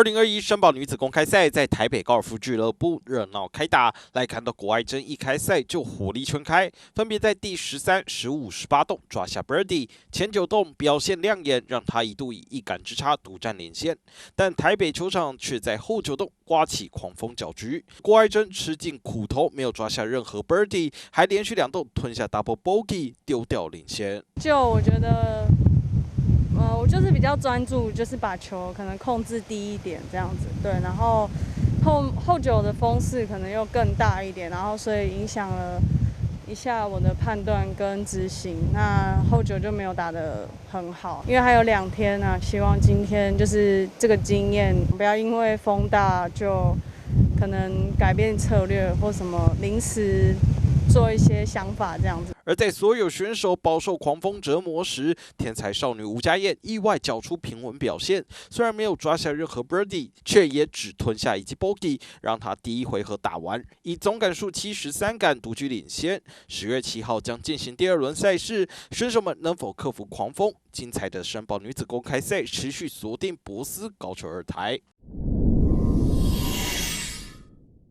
2021申宝女子公开赛在台北高尔夫俱乐部热闹开打，来看到郭艾珍一开赛就火力全开，分别在第13、15、18洞抓下 birdie， 前9洞表现亮眼，让她一度以1杆之差独占领先。但台北球场却在后9洞刮起狂风搅局，郭艾珍吃尽苦头，没有抓下任何 birdie， 还连续2洞吞下 double bogey， 丢掉领先。就我觉得。我就是比较专注，就是把球可能控制低一点这样子，对，然后后9的风势可能又更大一点，然后所以影响了一下我的判断跟执行。那后9就没有打得很好，因为还有2天呢，希望今天就是这个经验，不要因为风大就可能改变策略或什么临时做一些想法这样子。而在所有选手饱受狂风折磨时，天才少女吴佳燕意外缴出平稳表现，虽然没有抓下任何 birdie， 却也只吞下1记 bogey， 让她第1回合打完，以总杆数73杆独居领先。10月7号将进行第2轮赛事，选手们能否克服狂风？精彩的申宝女子公开赛持续锁定博斯高球2台。